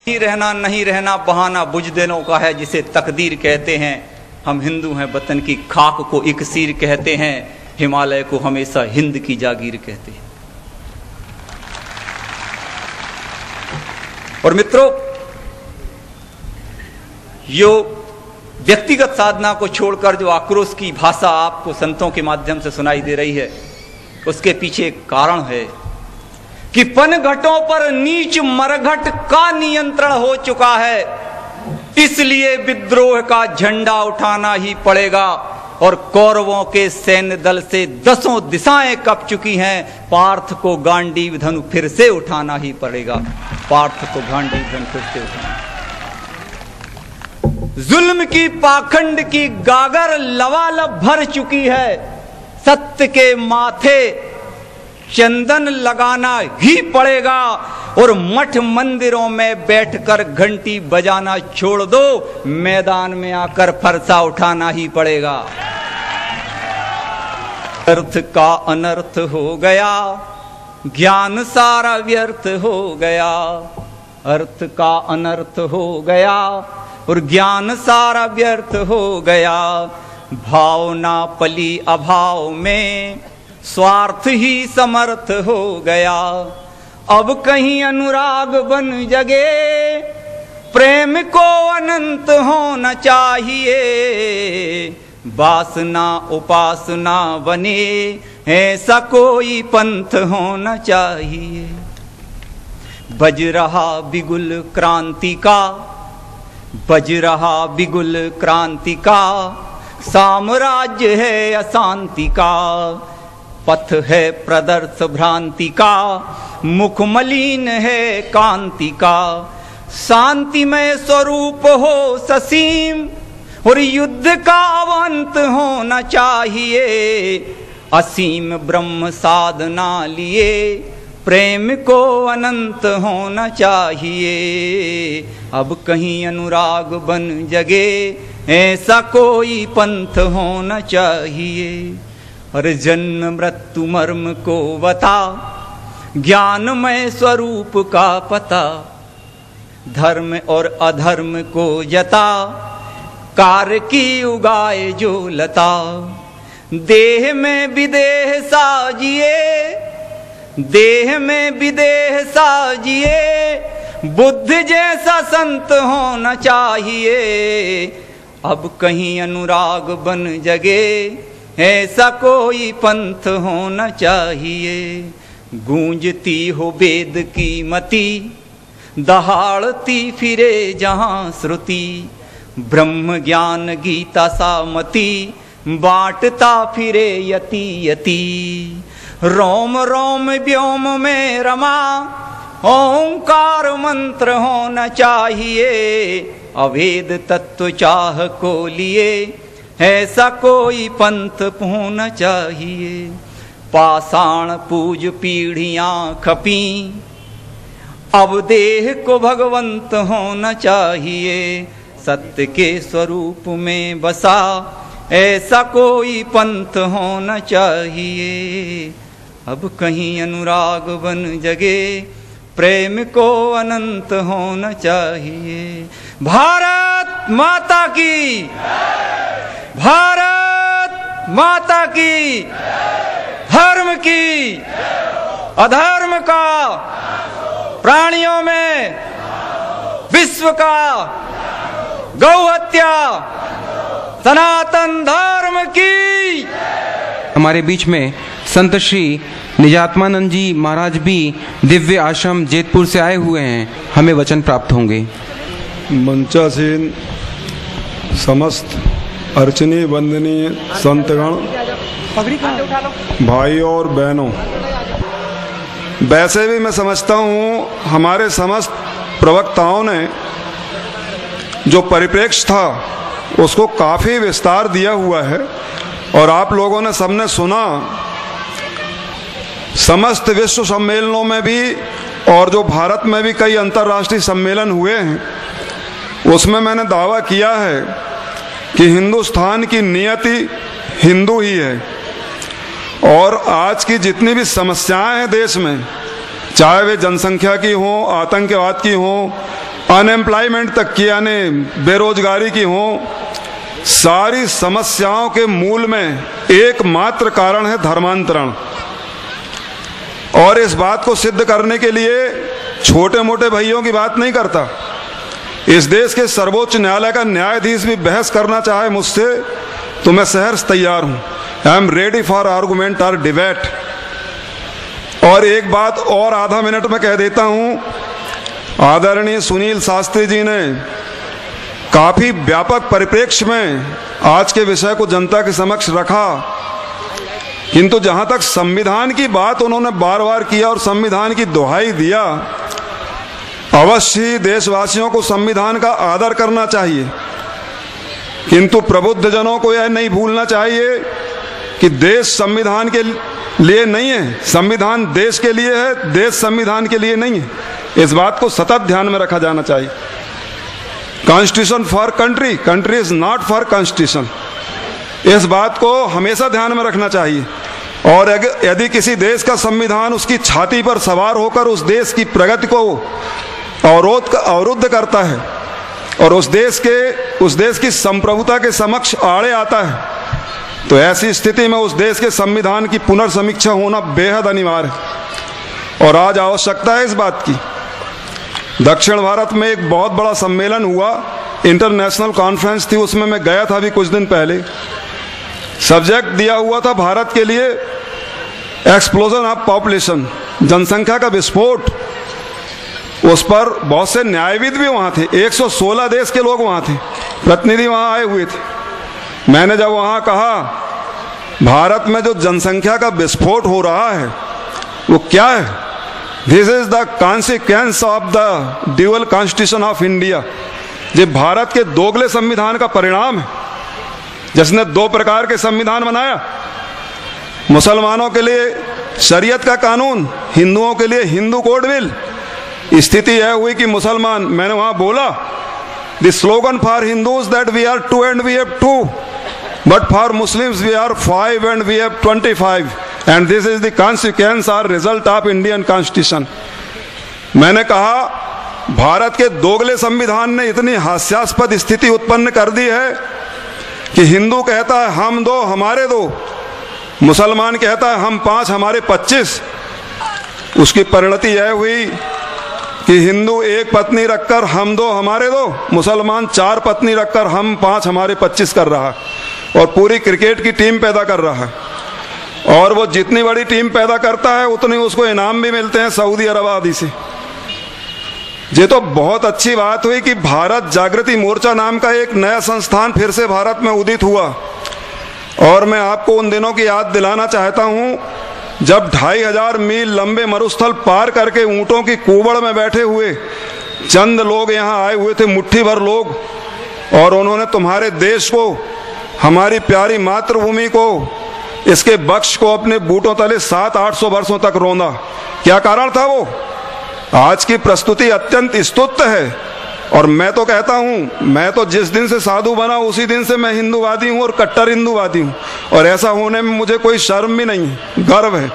नहीं रहना नहीं रहना बहाना बुजदिलों का है जिसे तकदीर कहते हैं। हम हिंदू हैं, वतन की खाक को एक सिर कहते हैं, हिमालय को हमेशा हिंद की जागीर कहते हैं। और मित्रों, यो व्यक्तिगत साधना को छोड़कर जो आक्रोश की भाषा आपको संतों के माध्यम से सुनाई दे रही है, उसके पीछे एक कारण है कि पनघटों पर नीच मरघट का नियंत्रण हो चुका है, इसलिए विद्रोह का झंडा उठाना ही पड़ेगा। और कौरवों के सैन्य दल से 10 दिशाएं कप चुकी हैं, पार्थ को गांडीव धनु फिर से उठाना ही पड़ेगा। पार्थ को गांडीव धनु फिर से उठाना। जुल्म की पाखंड की गागर लबालब भर चुकी है, सत्य के माथे चंदन लगाना ही पड़ेगा। और मठ मंदिरों में बैठकर घंटी बजाना छोड़ दो, मैदान में आकर फरसा उठाना ही पड़ेगा। अर्थ का अनर्थ हो गया, ज्ञान सारा व्यर्थ हो गया। अर्थ का अनर्थ हो गया और ज्ञान सारा व्यर्थ हो गया। भावना पली अभाव में, स्वार्थ ही समर्थ हो गया। अब कहीं अनुराग बन जगे, प्रेम को अनंत होना चाहिए। वासना उपासना बने, ऐसा कोई पंथ होना चाहिए। बज रहा बिगुल क्रांति का, बज रहा बिगुल क्रांति का, साम्राज्य है अशांति का। पथ है प्रदर्श भ्रांति का, मुख मलिन है कांति का। शांतिमय स्वरूप हो ससीम, और युद्ध का अंत होना चाहिए। असीम ब्रह्म साधना लिए, प्रेम को अनंत होना चाहिए। अब कहीं अनुराग बन जगे, ऐसा कोई पंथ होना चाहिए। और जन्म मृत्यु मर्म को बता, ज्ञानमय स्वरूप का पता। धर्म और अधर्म को जता, कार्य की उगाए जो लता। देह में विदेह साजिए, देह में विदेह साजिए। बुद्ध जैसा संत होना चाहिए। अब कहीं अनुराग बन जगे, ऐसा कोई पंथ होना चाहिए। गूंजती हो वेद की मति, दहाड़ती फिरे जहां श्रुति। ब्रह्म ज्ञान गीता सामति, बांटता फिरे यति यति। रोम रोम व्योम में रमा, ओंकार मंत्र होना चाहिए। अवेद तत्व चाह को लिए, ऐसा कोई पंथ होना चाहिए। पाषाण पूज पीढ़ियां खपी, अब देह को भगवंत होना चाहिए। सत्य के स्वरूप में बसा, ऐसा कोई पंथ होना चाहिए। अब कहीं अनुराग बन जगे, प्रेम को अनंत होना चाहिए। भारत माता की, भारत माता की। धर्म की, अधर्म का, प्राणियों में विश्व का, गौ हत्या, सनातन धर्म की। हमारे बीच में संत श्री निजात्मानंद जी महाराज भी दिव्य आश्रम जेतपुर से आए हुए हैं, हमें वचन प्राप्त होंगे। मंचासीन समस्त अर्चनीय वंदनीय संतगण, भाई और बहनों, वैसे भी मैं समझता हूँ हमारे समस्त प्रवक्ताओं ने जो परिप्रेक्ष्य था उसको काफ़ी विस्तार दिया हुआ है। और आप लोगों ने सबने सुना, समस्त विश्व सम्मेलनों में भी और जो भारत में भी कई अंतर्राष्ट्रीय सम्मेलन हुए हैं, उसमें मैंने दावा किया है कि हिंदुस्तान की नियति हिंदू ही है। और आज की जितनी भी समस्याएं हैं देश में, चाहे वे जनसंख्या की हों, आतंकवाद की हों, अनएम्प्लॉयमेंट तक की, यानी बेरोजगारी की हो, सारी समस्याओं के मूल में एकमात्र कारण है धर्मांतरण। और इस बात को सिद्ध करने के लिए छोटे मोटे भाइयों की बात नहीं करता। इस देश के सर्वोच्च न्यायालय का न्यायाधीश भी बहस करना चाहे मुझसे तो मैं सहर्ष तैयार हूं। I am ready for argument और डिबेट। और एक बात और आधा मिनट में कह देता हूं, आदरणीय सुनील शास्त्री जी ने काफी व्यापक परिप्रेक्ष्य में आज के विषय को जनता के समक्ष रखा, किंतु जहां तक संविधान की बात उन्होंने बार बार किया और संविधान की दुहाई दिया, अवश्य ही देशवासियों को संविधान का आदर करना चाहिए, किंतु प्रबुद्ध जनों को यह नहीं भूलना चाहिए कि देश संविधान के लिए नहीं है, संविधान देश के लिए है, देश संविधान के लिए नहीं है। इस बात को सतत ध्यान में रखा जाना चाहिए। Constitution for country, country is not for constitution. इस बात को हमेशा ध्यान में रखना चाहिए। और यदि किसी देश का संविधान उसकी छाती पर सवार होकर उस देश की प्रगति को अवरुद्ध करता है और उस देश की संप्रभुता के समक्ष आड़े आता है, तो ऐसी स्थिति में उस देश के संविधान की पुनर्समीक्षा होना बेहद अनिवार्य है। और आज आवश्यकता है इस बात की। दक्षिण भारत में एक बहुत बड़ा सम्मेलन हुआ, इंटरनेशनल कॉन्फ्रेंस थी, उसमें मैं गया था अभी कुछ दिन पहले। सब्जेक्ट दिया हुआ था भारत के लिए एक्सप्लोजन ऑफ पॉपुलेशन, जनसंख्या का विस्फोट। उस पर बहुत से न्यायविद भी वहां थे, 116 देश के लोग वहां थे, प्रतिनिधि वहां आए हुए थे। मैंने जब वहां कहा भारत में जो जनसंख्या का विस्फोट हो रहा है वो क्या है, this is the consequence of the dual constitution of India, ये भारत के दोगले संविधान का परिणाम है, जिसने दो प्रकार के संविधान बनाया। मुसलमानों के लिए शरीयत का कानून, हिंदुओं के लिए हिंदू कोड बिल। स्थिति यह हुई कि मुसलमान, मैंने वहां बोला, the slogan for Hindus that we are 2 and we have 2, but for Muslims we are 5 and we have 25, and this is the consequence or result of Indian Constitution। मैंने कहा भारत के दोगले संविधान ने इतनी हास्यास्पद स्थिति उत्पन्न कर दी है कि हिंदू कहता है हम 2 हमारे 2, मुसलमान कहता है हम 5 हमारे 25। उसकी परिणति यह हुई कि हिंदू 1 पत्नी रखकर हम 2 हमारे 2, मुसलमान 4 पत्नी रखकर हम 5 हमारे 25 कर रहा है और पूरी क्रिकेट की टीम पैदा कर रहा है। और वो जितनी बड़ी टीम पैदा करता है उतनी उसको इनाम भी मिलते हैं सऊदी अरब आदि से। ये तो बहुत अच्छी बात हुई कि भारत जागृति मोर्चा नाम का एक नया संस्थान फिर से भारत में उदित हुआ। और मैं आपको उन दिनों की याद दिलाना चाहता हूं जब 2500 मील लंबे मरुस्थल पार करके ऊंटों की कुबड़ में बैठे हुए चंद लोग यहाँ आए हुए थे, मुट्ठी भर लोग, और उन्होंने तुम्हारे देश को, हमारी प्यारी मातृभूमि को, इसके बख्श को अपने बूटों तले 700-800 वर्षों तक रौंदा। क्या कारण था वो? आज की प्रस्तुति अत्यंत स्तुत्य है और मैं तो कहता हूं, मैं तो जिस दिन से साधु बना उसी दिन से मैं हिंदूवादी हूं और कट्टर हिंदूवादी हूं, और ऐसा होने में मुझे कोई शर्म भी नहीं है, गर्व है।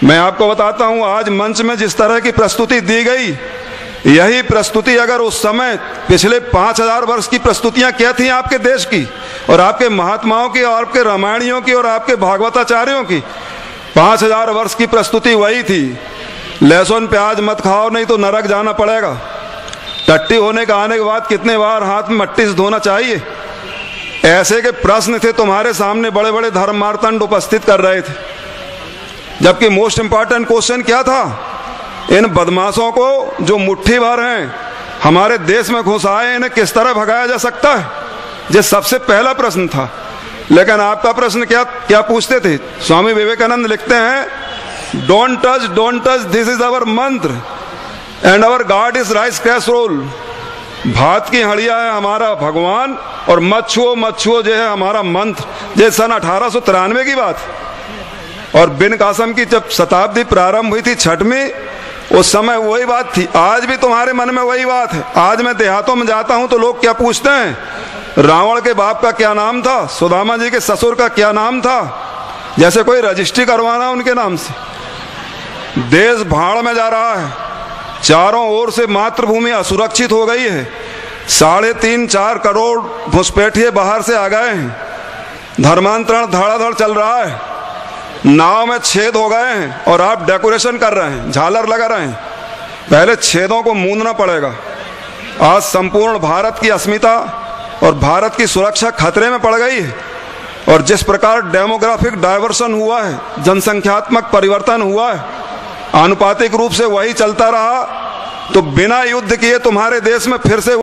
मैं आपको बताता हूं, आज मंच में जिस तरह की प्रस्तुति दी गई, यही प्रस्तुति अगर उस समय पिछले 5000 वर्ष की प्रस्तुतियां क्या थी आपके देश की और आपके महात्माओं की और आपके रामायणियों की और आपके भागवताचार्यों की, 5000 वर्ष की प्रस्तुति वही थी। लहसुन प्याज मत खाओ नहीं तो नरक जाना पड़ेगा। टट्टी होने का आने के बाद कितने बार हाथ में मट्टी से धोना चाहिए, ऐसे के प्रश्न थे तुम्हारे सामने, बड़े बड़े धर्म मार्तंड उपस्थित कर रहे थे। जबकि मोस्ट इंपॉर्टेंट क्वेश्चन क्या था, इन बदमाशों को जो मुट्ठी भर हैं हमारे देश में घुसाए, इन्हें किस तरह भगाया जा सकता है, ये सबसे पहला प्रश्न था। लेकिन आपका प्रश्न क्या पूछते थे? स्वामी विवेकानंद लिखते हैं, don't touch, this is our mantra and our god is rice casserole. भात की हड़िया है हमारा भगवान और मत छुओ जो है हमारा मंत्र। ये सन 1893 की बात। और बिन कासम की जब शताब्दी प्रारंभ हुई थी 6वीं, उस समय वही बात थी। आज भी तुम्हारे मन में वही बात है। आज मैं देहातों में जाता हूं तो लोग क्या पूछते हैं, रावण के बाप का क्या नाम था, सुदामा जी के ससुर का क्या नाम था, जैसे कोई रजिस्ट्री करवाना उनके नाम से। देश भाड़ में जा रहा है। चारों ओर से मातृभूमि असुरक्षित हो गई है। 3.5-4 करोड़ घुसपैठिए बाहर से आ गए हैं। धर्मांतरण धड़ाधड़ चल रहा है। नाव में छेद हो गए हैं और आप डेकोरेशन कर रहे हैं, झालर लगा रहे हैं। पहले छेदों को मूंदना पड़ेगा। आज संपूर्ण भारत की अस्मिता और भारत की सुरक्षा खतरे में पड़ गई है। और जिस प्रकार डेमोग्राफिक डायवर्सन हुआ है, जनसंख्यात्मक परिवर्तन हुआ है, आनुपातिक रूप से वही चलता रहा तो बिना युद्ध किए तुम्हारे देश में फिर से